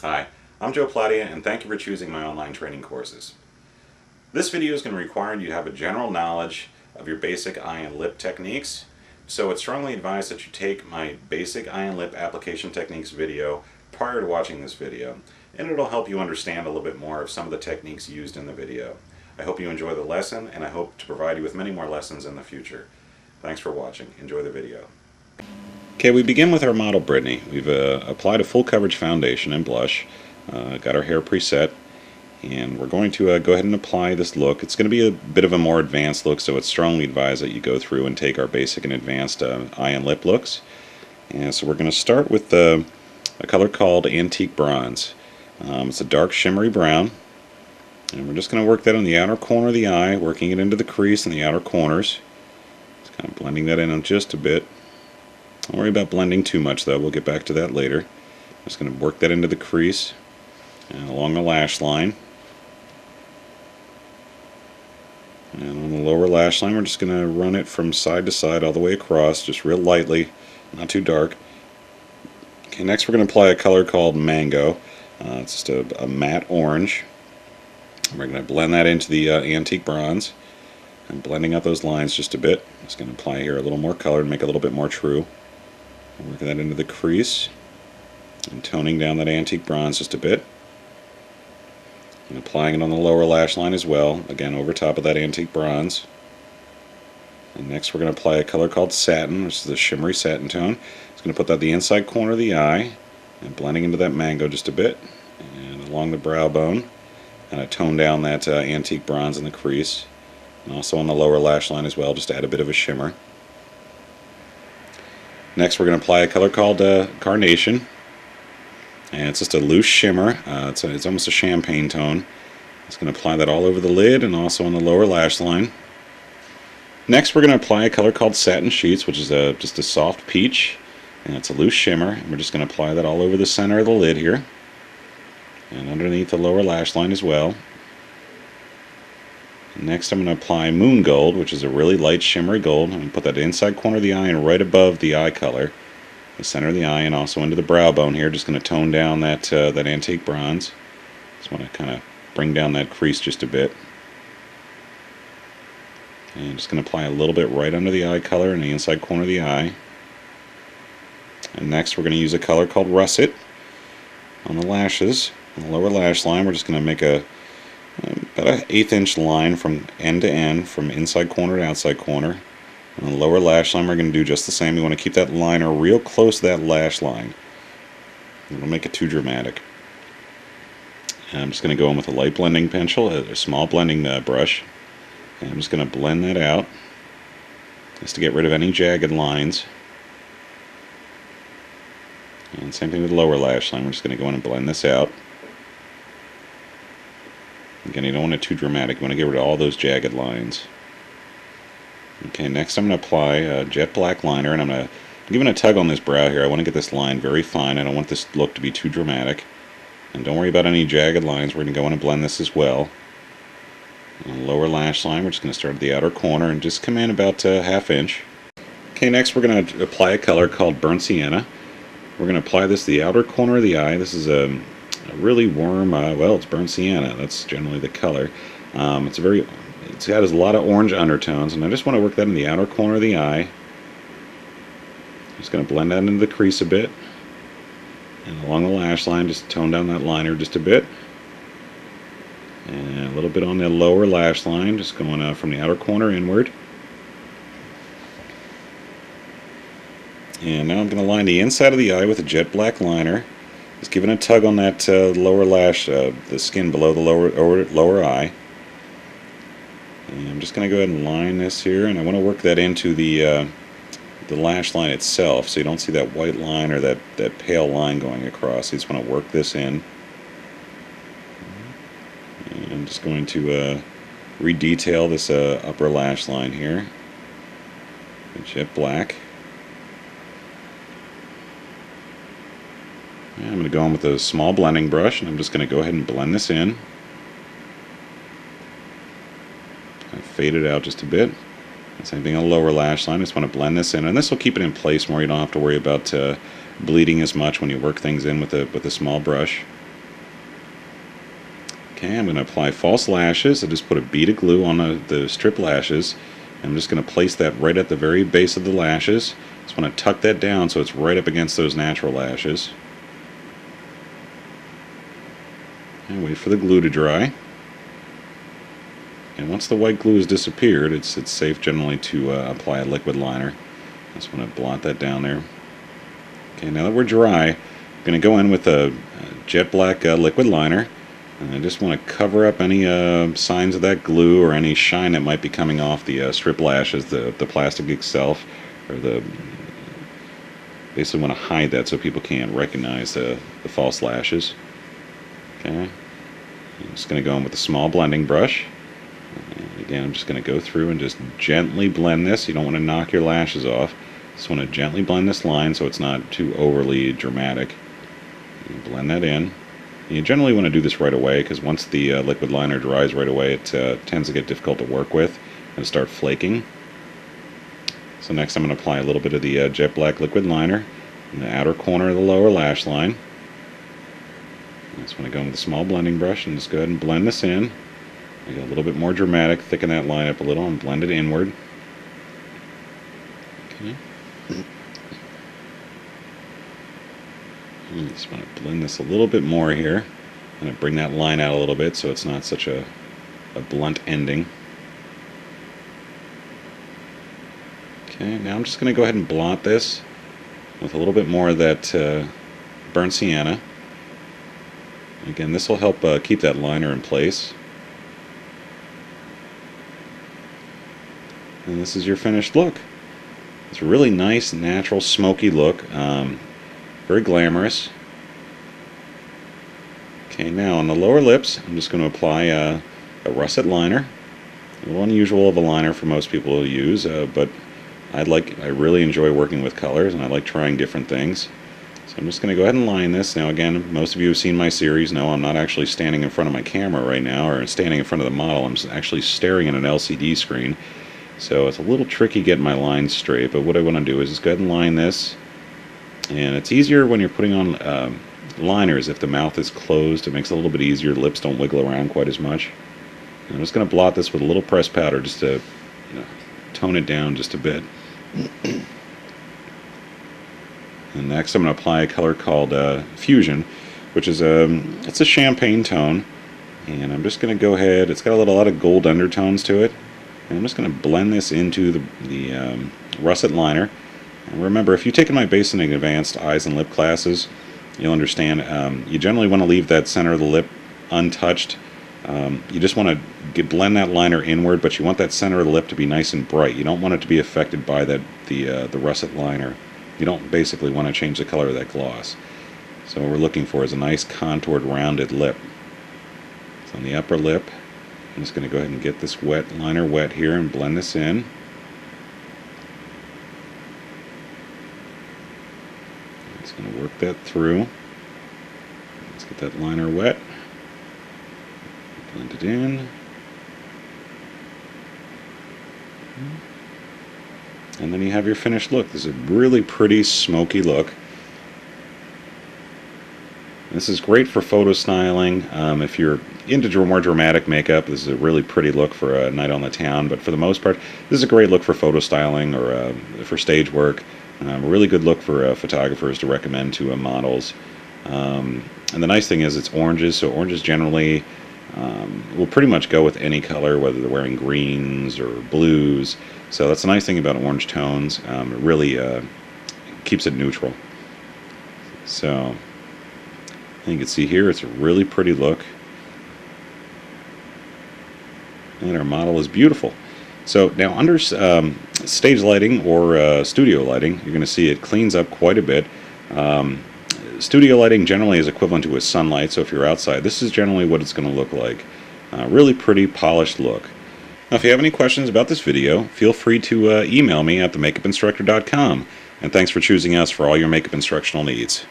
Hi, I'm Joe Platia, and thank you for choosing my online training courses. This video is going to require you to have a general knowledge of your basic eye and lip techniques, so it's strongly advised that you take my basic eye and lip application techniques video prior to watching this video, and it'll help you understand a little bit more of some of the techniques used in the video. I hope you enjoy the lesson, and I hope to provide you with many more lessons in the future. Thanks for watching. Enjoy the video. Okay, we begin with our model Brittany. We've applied a full coverage foundation and blush, got our hair preset, and we're going to go ahead and apply this look. It's going to be a bit of a more advanced look, so it's strongly advised that you go through and take our basic and advanced eye and lip looks. And so we're going to start with a color called Antique Bronze. It's a dark shimmery brown, and we're just going to work that on the outer corner of the eye, working it into the crease in the outer corners. Just kind of blending that in just a bit. Don't worry about blending too much though, we'll get back to that later. I'm just going to work that into the crease and along the lash line. And on the lower lash line we're just going to run it from side to side all the way across, just real lightly, not too dark. Okay, next we're going to apply a color called Mango. It's just a matte orange. We're going to blend that into the Antique Bronze. I'm blending out those lines just a bit. I'm just going to apply here a little more color to make it a little bit more true. Working that into the crease and toning down that Antique Bronze just a bit. And applying it on the lower lash line as well, again over top of that Antique Bronze. And next we're going to apply a color called Satin, which is a shimmery satin tone. It's going to put that the inside corner of the eye and blending into that Mango just a bit. And along the brow bone, kind of tone down that Antique Bronze in the crease. And also on the lower lash line as well, just to add a bit of a shimmer. Next we're going to apply a color called Carnation, and it's just a loose shimmer. It's almost a champagne tone. It's going to apply that all over the lid and also on the lower lash line. Next we're going to apply a color called Satin Sheets, which is just a soft peach, and it's a loose shimmer. And we're just going to apply that all over the center of the lid here and underneath the lower lash line as well. Next I'm going to apply Moon Gold, which is a really light shimmery gold. I'm going to put that inside corner of the eye and right above the eye color, the center of the eye, and also into the brow bone here. Just going to tone down that Antique Bronze. Just want to kind of bring down that crease just a bit. And just going to apply a little bit right under the eye color in the inside corner of the eye. And next we're going to use a color called Russet on the lashes. On the lower lash line we're just going to make about an 1/8 inch line from end to end, from inside corner to outside corner. On the lower lash line we're going to do just the same. You want to keep that liner real close to that lash line. Don't make it too dramatic. And I'm just going to go in with a light blending pencil, a small blending brush. And I'm just going to blend that out, just to get rid of any jagged lines. And same thing with the lower lash line. We're just going to go in and blend this out. Again, you don't want it too dramatic. You want to get rid of all those jagged lines. Okay, next I'm going to apply a jet black liner, and I'm giving a tug on this brow here. I want to get this line very fine. I don't want this look to be too dramatic. And don't worry about any jagged lines. We're going to go in and blend this as well. On the lower lash line, we're just going to start at the outer corner and just come in about a 1/2 inch. Okay, next we're going to apply a color called Burnt Sienna. We're going to apply this to the outer corner of the eye. This is a really warm, well, it's burnt sienna. That's generally the color. It's got a lot of orange undertones, and I just want to work that in the outer corner of the eye. Just going to blend that into the crease a bit, and along the lash line, just tone down that liner just a bit, and a little bit on the lower lash line, just going from the outer corner inward. And now I'm going to line the inside of the eye with a jet black liner. Just giving a tug on that lower lash, the skin below the lower eye. And I'm just going to go ahead and line this here, and I want to work that into the lash line itself, so you don't see that white line or that pale line going across. You just want to work this in. And I'm just going to redetail this upper lash line here with jet black. I'm going to go in with a small blending brush, and I'm just going to go ahead and blend this in. Fade it out just a bit. Same thing on the lower lash line. I just want to blend this in, and this will keep it in place more. You don't have to worry about bleeding as much when you work things in with a small brush. Okay, I'm going to apply false lashes. I just put a bead of glue on the strip lashes. I'm just going to place that right at the very base of the lashes. Just want to tuck that down so it's right up against those natural lashes. And wait for the glue to dry. And once the white glue has disappeared, it's safe generally to apply a liquid liner. I just want to blot that down there. Okay, now that we're dry, I'm going to go in with a jet black liquid liner. And I just want to cover up any signs of that glue or any shine that might be coming off the strip lashes, the plastic itself, or basically want to hide that so people can't recognize the false lashes. Okay, I'm just going to go in with a small blending brush. And again, I'm just going to go through and just gently blend this. You don't want to knock your lashes off. Just want to gently blend this line so it's not too overly dramatic. And blend that in. You generally want to do this right away because once the liquid liner dries right away, it tends to get difficult to work with and start flaking. So next I'm going to apply a little bit of the jet black liquid liner in the outer corner of the lower lash line. I just want to go in with a small blending brush and just go ahead and blend this in. Make it a little bit more dramatic, thicken that line up a little and blend it inward. Okay. I just want to blend this a little bit more here. I'm going to bring that line out a little bit so it's not such a blunt ending. Okay, now I'm just going to go ahead and blot this with a little bit more of that burnt sienna. Again, this will help keep that liner in place. And this is your finished look. It's a really nice, natural, smoky look. Very glamorous. Okay, now on the lower lips, I'm just going to apply a russet liner. A little unusual of a liner for most people to use, but I really enjoy working with colors, and I like trying different things. So I'm just going to go ahead and line this. Now again, most of you who have seen my series know I'm not actually standing in front of my camera right now, or standing in front of the model. I'm actually staring at an LCD screen. So it's a little tricky getting my lines straight, but what I want to do is just go ahead and line this. And it's easier when you're putting on liners if the mouth is closed. It makes it a little bit easier. The lips don't wiggle around quite as much. And I'm just going to blot this with a little pressed powder just to tone it down just a bit. And next I'm going to apply a color called Fusion, which is it's a champagne tone. And I'm just going to go ahead. It's got a lot of gold undertones to it. And I'm just going to blend this into the russet liner. And remember, if you've taken my basic and advanced eyes and lip classes, you'll understand you generally want to leave that center of the lip untouched. You just want to blend that liner inward, but you want that center of the lip to be nice and bright. You don't want it to be affected by the russet liner. You don't basically want to change the color of that gloss. So what we're looking for is a nice contoured, rounded lip. So on the upper lip, I'm just going to go ahead and get this liner wet here and blend this in. Just going to work that through. Let's get that liner wet. Blend it in. And then you have your finished look. This is a really pretty smoky look. This is great for photo styling. If you're into more dramatic makeup, this is a really pretty look for a night on the town. But for the most part, this is a great look for photo styling or for stage work. A really good look for photographers to recommend to models. And the nice thing is it's oranges, so oranges generally will pretty much go with any color, whether they're wearing greens or blues. So that's the nice thing about orange tones. It really keeps it neutral. So you can see here it's a really pretty look. And our model is beautiful. So now under stage lighting or studio lighting, you're going to see it cleans up quite a bit. Studio lighting generally is equivalent to a sunlight, so if you're outside, this is generally what it's going to look like. Really pretty, polished look. Now, if you have any questions about this video, feel free to email me at themakeupinstructor.com. And thanks for choosing us for all your makeup instructional needs.